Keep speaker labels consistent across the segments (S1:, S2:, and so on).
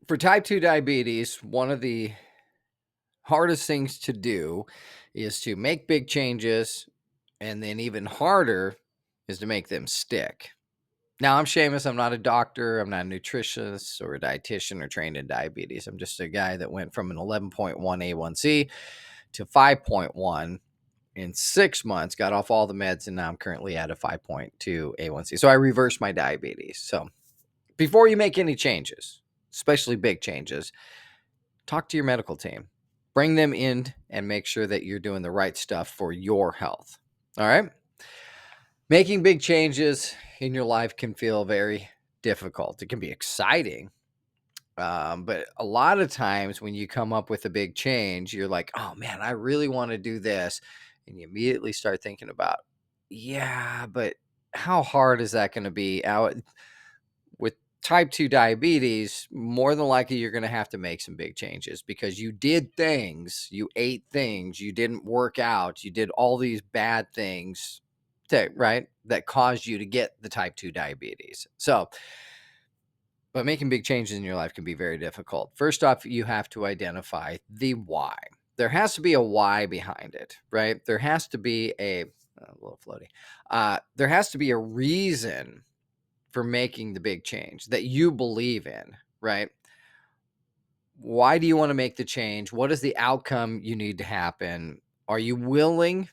S1: For type 2 diabetes, one of the hardest things to do is to make big changes, and then even harder is to make them stick. Now, I'm Seamus. I'm not a doctor. I'm not a nutritionist or a dietitian or trained in diabetes. I'm just a guy that went from an 11.1 A1C to 5.1 in 6 months, got off all the meds, and now I'm currently at a 5.2 A1C. So I reversed my diabetes. So before you make any changes, especially big changes, talk to your medical team. Bring them in and make sure that you're doing the right stuff for your health. All right. Making big changes in your life can feel very difficult. It can be exciting. But a lot of times when you come up with a big change, you're like, oh man, I really want to do this. And you immediately start thinking about, yeah, but how hard is that going to be? With type 2 diabetes, more than likely you're going to have to make some big changes because you did things, you ate things, you didn't work out, you did all these bad things that caused you to get the type 2 diabetes. But making big changes in your life can be very difficult. First off, you have to identify the why. There has to be a why behind it, right? There has to be a little floaty. There has to be a reason for making the big change that you believe in, right? Why do you want to make the change? What is the outcome you need to happen? Are you willing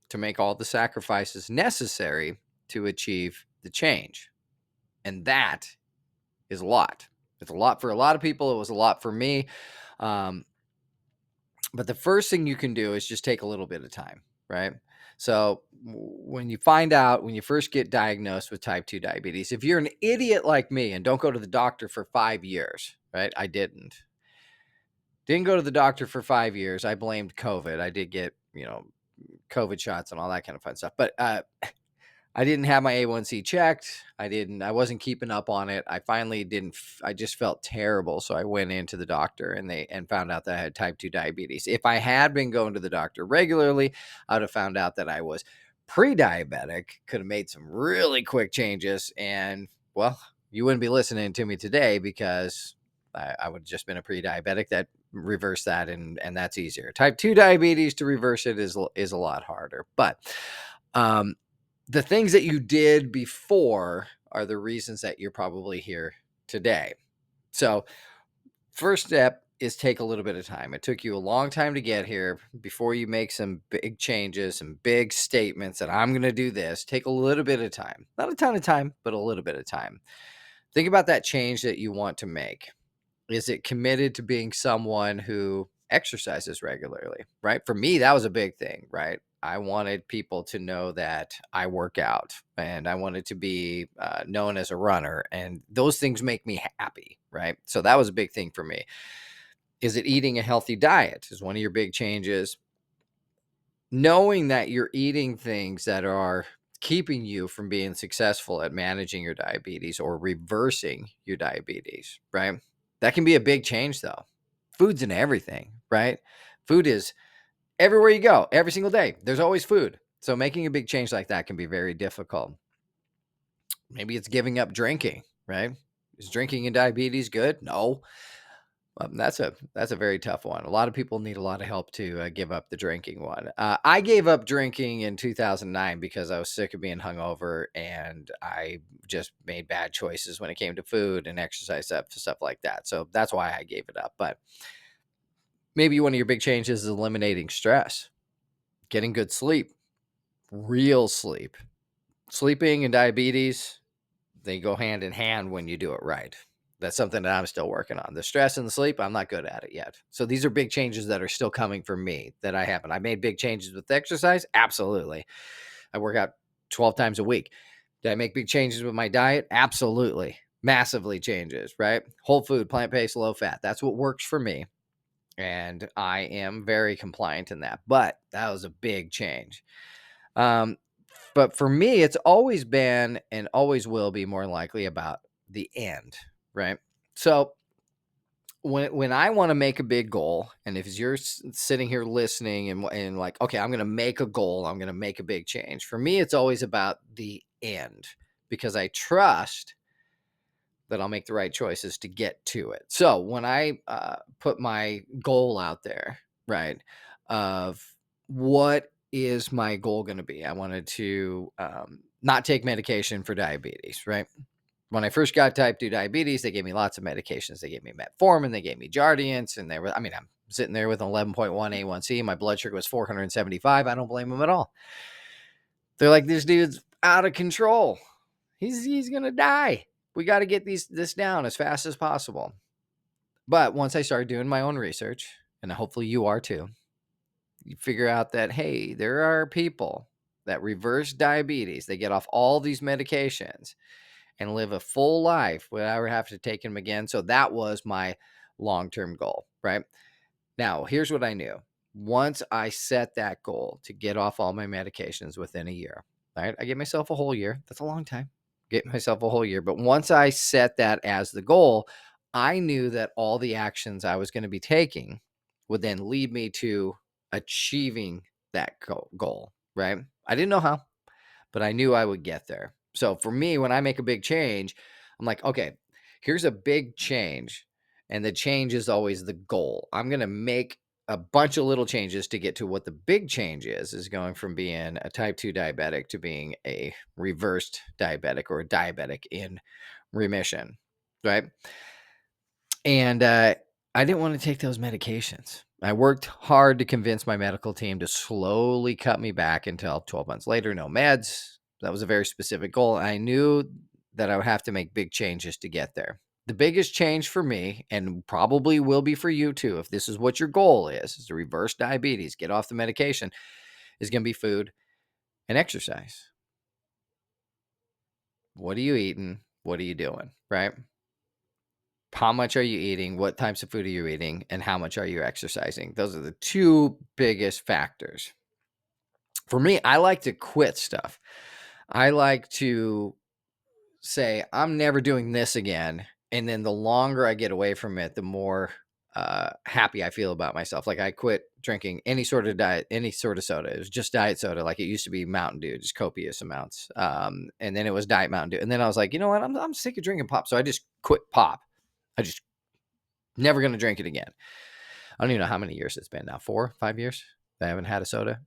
S1: to make all the sacrifices necessary to achieve the change? And that is a lot. It's a lot for a lot of people. It was a lot for me. Um, but the first thing you can do is just take a little bit of time, right? So when you find out, when you first get diagnosed with type 2 diabetes, if you're an idiot like me and don't go to the doctor for 5 years, right? I didn't go to the doctor for 5 years. I blamed COVID. I did get, COVID shots and all that kind of fun stuff. But I didn't have my A1C checked. I wasn't keeping up on it. I finally didn't, I just felt terrible. So I went into the doctor and found out that I had type 2 diabetes. If I had been going to the doctor regularly, I would have found out that I was pre-diabetic, could have made some really quick changes. And well, you wouldn't be listening to me today because I would have just been a pre-diabetic. That reverse that. And that's easier. Type 2 diabetes, to reverse it is a lot harder, but, the things that you did before are the reasons that you're probably here today. So, first step is take a little bit of time. It took you a long time to get here. Before you make some big changes, some big statements that I'm going to do this, take a little bit of time. Not a ton of time, but a little bit of time. Think about that change that you want to make. Is it committed to being someone who exercises regularly, right? For me, that was a big thing, right? I wanted people to know that I work out and I wanted to be known as a runner. And those things make me happy, right? So that was a big thing for me. Is it eating a healthy diet? Is one of your big changes. Knowing that you're eating things that are keeping you from being successful at managing your diabetes or reversing your diabetes, right? That can be a big change though. Food's in everything, right? Food is everywhere you go, every single day. There's always food. So making a big change like that can be very difficult. Maybe it's giving up drinking, right? Is drinking and diabetes good? No. That's a very tough one. A lot of people need a lot of help to give up the drinking one. I gave up drinking in 2009 because I was sick of being hungover and I just made bad choices when it came to food and exercise stuff like that. So that's why I gave it up. But maybe one of your big changes is eliminating stress, getting good sleep, real sleep. Sleeping and diabetes, they go hand in hand when you do it right. That's something that I'm still working on. The stress and the sleep, I'm not good at it yet. So these are big changes that are still coming for me that I haven't. I made big changes with exercise. Absolutely. I work out 12 times a week. Did I make big changes with my diet? Absolutely. Massively changes, right? Whole food, plant-based, low fat. That's what works for me. And I am very compliant in that. But that was a big change. But for me, it's always been and always will be more likely about the end, right? So when I want to make a big goal, and if you're sitting here listening and like, okay, I'm going to make a goal, I'm going to make a big change. For me, it's always about the end because I trust that I'll make the right choices to get to it. So when I put my goal out there, right, of what is my goal going to be? I wanted to not take medication for diabetes, right? When I first got type 2 diabetes, they gave me lots of medications. They gave me metformin, they gave me Jardiance, and I'm sitting there with an 11.1 A1C. My blood sugar was 475. I don't blame them at all. They're like, this dude's out of control. He's going to die. We got to get this down as fast as possible. But once I started doing my own research, and hopefully you are too, you figure out that, hey, there are people that reverse diabetes. They get off all these medications and live a full life without ever having to take them again. So that was my long-term goal, right? Now, here's what I knew. Once I set that goal to get off all my medications within a year, right? I gave myself a whole year. That's a long time. Get myself a whole year. But once I set that as the goal, I knew that all the actions I was going to be taking would then lead me to achieving that goal, right? I didn't know how, but I knew I would get there. So for me, when I make a big change, I'm like, okay, here's a big change. And the change is always the goal. I'm going to make a bunch of little changes to get to what the big change is going from being a type 2 diabetic to being a reversed diabetic or a diabetic in remission. Right. And I didn't want to take those medications. I worked hard to convince my medical team to slowly cut me back until 12 months later, no meds. That was a very specific goal. I knew that I would have to make big changes to get there. The biggest change for me, and probably will be for you too, if this is what your goal is to reverse diabetes, get off the medication, is going to be food and exercise. What are you eating? What are you doing? Right? How much are you eating? What types of food are you eating? And how much are you exercising? Those are the two biggest factors. For me, I like to quit stuff. I like to say, I'm never doing this again. And then the longer I get away from it, the more happy I feel about myself. Like I quit drinking any sort of diet, any sort of soda. It was just diet soda. Like it used to be Mountain Dew, just copious amounts. And then it was Diet Mountain Dew. And then I was like, you know what? I'm sick of drinking pop. So I just quit pop. I just never going to drink it again. I don't even know how many years it's been now. 4, 5 years that I haven't had a soda.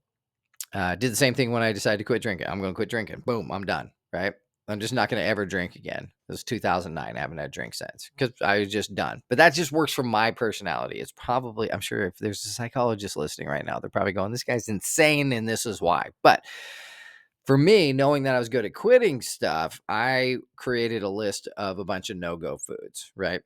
S1: Did the same thing when I decided to quit drinking. I'm going to quit drinking. Boom, I'm done. Right. I'm just not going to ever drink again. It was 2009. I haven't had a drink since because I was just done. But that just works for my personality. It's probably, I'm sure if there's a psychologist listening right now, they're probably going, this guy's insane and this is why. But for me, knowing that I was good at quitting stuff, I created a list of a bunch of no-go foods, right?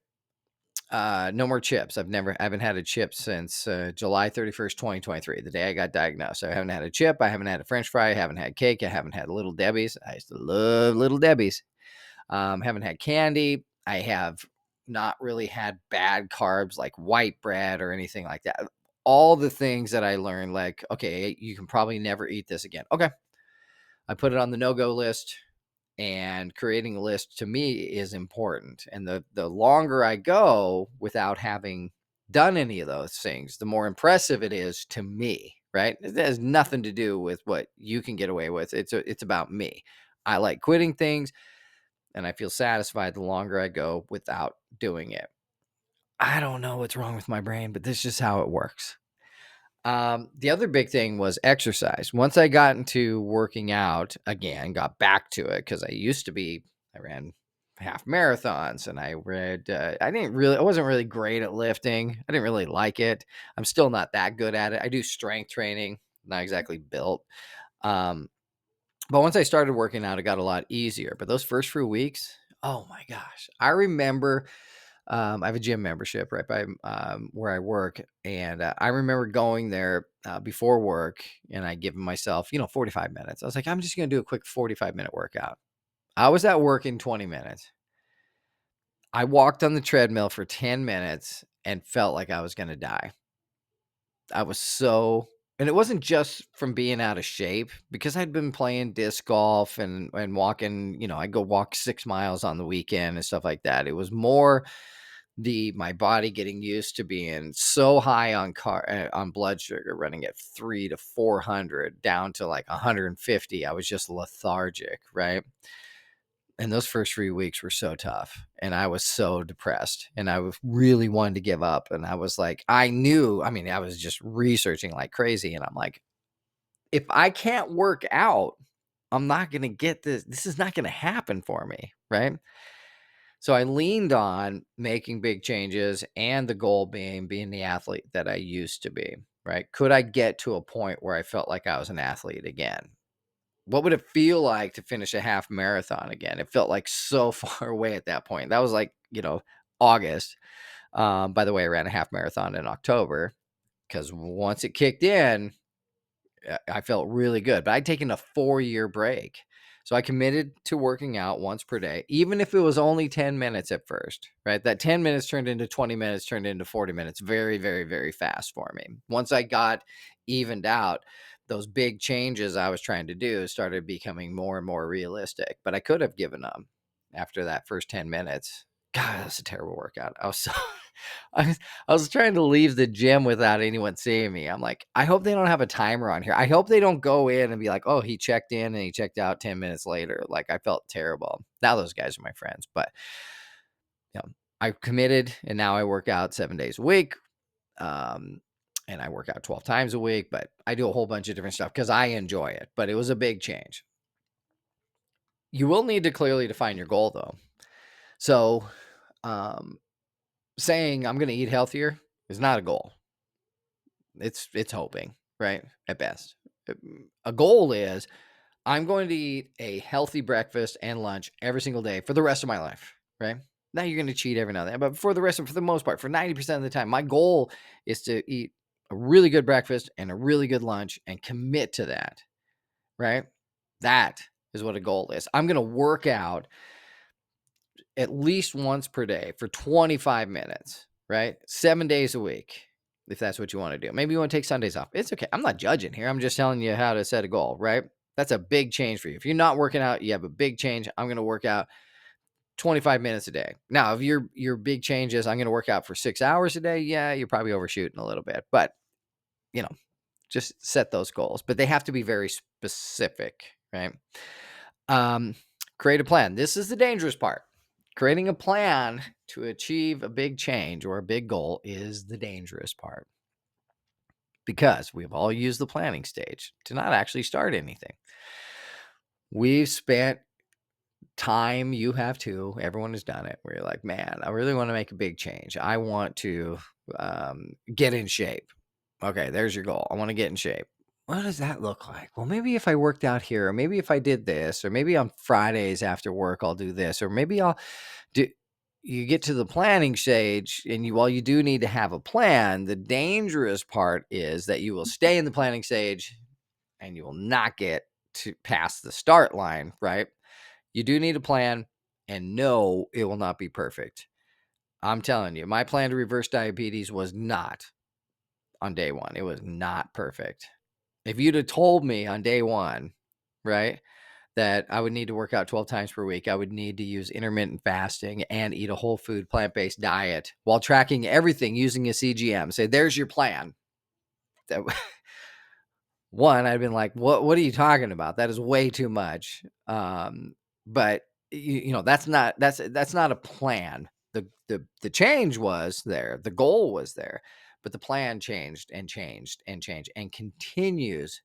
S1: No more chips. I haven't had a chip since July 31st, 2023, the day I got diagnosed. So I haven't had a chip. I haven't had a French fry. I haven't had cake. I haven't had Little Debbie's. I used to love Little Debbie's. Haven't had candy. I have not really had bad carbs like white bread or anything like that. All the things that I learned, like, okay, you can probably never eat this again. Okay. I put it on the no-go list. And creating a list to me is important. And the longer I go without having done any of those things, the more impressive it is to me, right? It has nothing to do with what you can get away with. It's about me. I like quitting things and I feel satisfied the longer I go without doing it. I don't know what's wrong with my brain, but this is just how it works. The other big thing was exercise. Once I got into working out again, got back to it because I ran half marathons and I wasn't really great at lifting. I didn't really like it. I'm still not that good at it. I do strength training, not exactly built. Um, but once I started working out, it got a lot easier. But those first few weeks, oh my gosh, I remember I have a gym membership right by where I work, and I remember going there before work, and I given myself, 45 minutes. I was like, I'm just going to do a quick 45-minute workout. I was at work in 20 minutes. I walked on the treadmill for 10 minutes and felt like I was going to die. I was and it wasn't just from being out of shape because I'd been playing disc golf and walking, I'd go walk 6 miles on the weekend and stuff like that. It was more my body getting used to being so high on blood sugar, running at 3 to 400 down to like 150. I was just lethargic, right? And those first 3 weeks were so tough, and I was so depressed, and I was really wanting to give up, and I was like, I mean, I was just researching like crazy, and I'm like, if I can't work out, I'm not gonna get this. This is not gonna happen for me, right? So I leaned on making big changes and the goal being the athlete that I used to be, right? Could I get to a point where I felt like I was an athlete again? What would it feel like to finish a half marathon again? It felt like so far away at that point. That was like, August. By the way, I ran a half marathon in October because once it kicked in, I felt really good, but I'd taken a 4-year break. So I committed to working out once per day, even if it was only 10 minutes at first, right? That 10 minutes turned into 20 minutes, turned into 40 minutes very, very, very fast for me. Once I got evened out, those big changes I was trying to do started becoming more and more realistic, but I could have given up after that first 10 minutes. God, that's a terrible workout. I was so I was trying to leave the gym without anyone seeing me. I'm like, I hope they don't have a timer on here. I hope they don't go in and be like, oh, he checked in and he checked out 10 minutes later. Like, I felt terrible. Now those guys are my friends, but I committed and now I work out 7 days a week. Um, and I work out 12 times a week, but I do a whole bunch of different stuff because I enjoy it. But it was a big change. You will need to clearly define your goal though. So, um, saying I'm going to eat healthier is not a goal. It's hoping, right? At best. A goal is I'm going to eat a healthy breakfast and lunch every single day for the rest of my life, right? Now you're going to cheat every now and then, but for the most part, for 90% of the time, my goal is to eat a really good breakfast and a really good lunch and commit to that, right? That is what a goal is. I'm going to work out at least once per day for 25 minutes, right? 7 days a week, if that's what you want to do. Maybe you want to take Sundays off. It's okay. I'm not judging here. I'm just telling you how to set a goal, right? That's a big change for you. If you're not working out, you have a big change. I'm going to work out 25 minutes a day. Now, if your big change is I'm going to work out for 6 hours a day, yeah, you're probably overshooting a little bit. But, you know, just set those goals. But they have to be very specific, right? Um, Create a plan. This is the dangerous part. Creating a plan to achieve a big change or a big goal is the dangerous part because we've all used the planning stage to not actually start anything. We've spent time, you have too, everyone has done it, where you're like, man, I really want to make a big change. I want to get in shape. Okay, there's your goal. I want to get in shape. What does that look like? Well, maybe if I worked out here, or maybe if I did this, or maybe on Fridays after work, I'll do this, or maybe I'll do. You get to the planning stage, and while you do need to have a plan, the dangerous part is that you will stay in the planning stage and you will not get to past the start line, right? You do need a plan, and no, it will not be perfect. I'm telling you, my plan to reverse diabetes was not on day one. It was not perfect. If you'd have told me on day one, right, that I would need to work out 12 times per week, I would need to use intermittent fasting and eat a whole food plant-based diet while tracking everything using a CGM. Say, there's your plan. That one, I'd been like, what are you talking about? That is way too much. But that's not a plan. The change was there, the goal was there, but the plan changed and changed and changed and continues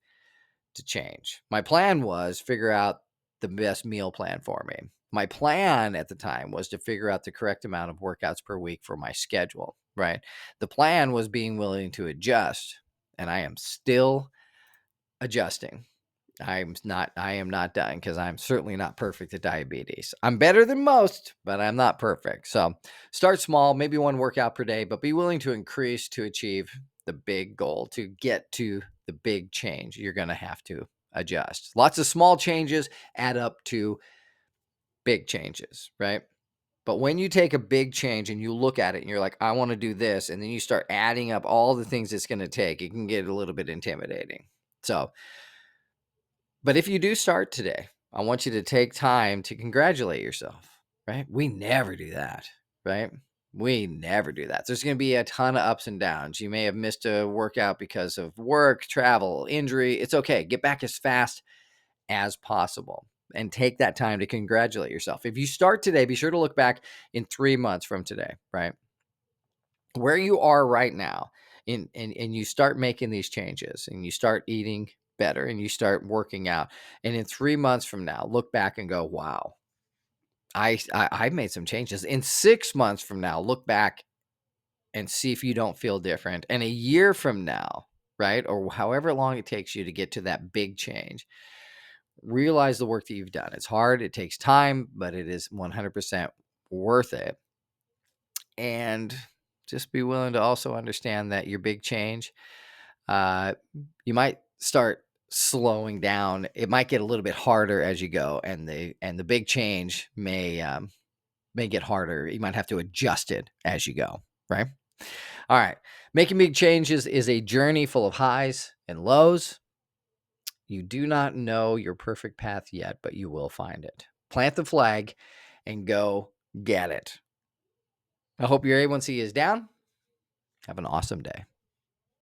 S1: to change. My plan was figure out the best meal plan for me. My plan at the time was to figure out the correct amount of workouts per week for my schedule, right? The plan was being willing to adjust, and I am still adjusting. I am not done because I'm certainly not perfect at diabetes. I'm better than most, but I'm not perfect. So start small, maybe one workout per day, but be willing to increase to achieve the big goal. To get to the big change, you're going to have to adjust. Lots of small changes add up to big changes, right? But when you take a big change and you look at it and you're like, I want to do this, and then you start adding up all the things it's going to take, it can get a little bit intimidating. So, but if you do start today, I want you to take time to congratulate yourself, right? We never do that, right? We never do that. There's going to be a ton of ups and downs. You may have missed a workout because of work, travel, injury. It's okay. Get back as fast as possible. and take that time to congratulate yourself. If you start today, be sure to look back in 3 months from today, right? Where you are right now, and you start making these changes and you start eating better and you start working out. And in 3 months from now, look back and go, wow, I made some changes. In 6 months from now, look back and see if you don't feel different. And a year from now, right? Or however long it takes you to get to that big change, realize the work that you've done. It's hard, it takes time, but it is 100% worth it. And just be willing to also understand that your big change, uh, you might start slowing down. It might get a little bit harder as you go, and the big change may get harder. You might have to adjust it as you go, right? All right. Making big changes is a journey full of highs and lows. You do not know your perfect path yet, but you will find it. Plant the flag and go get it. I hope your A1C is down. Have an awesome day.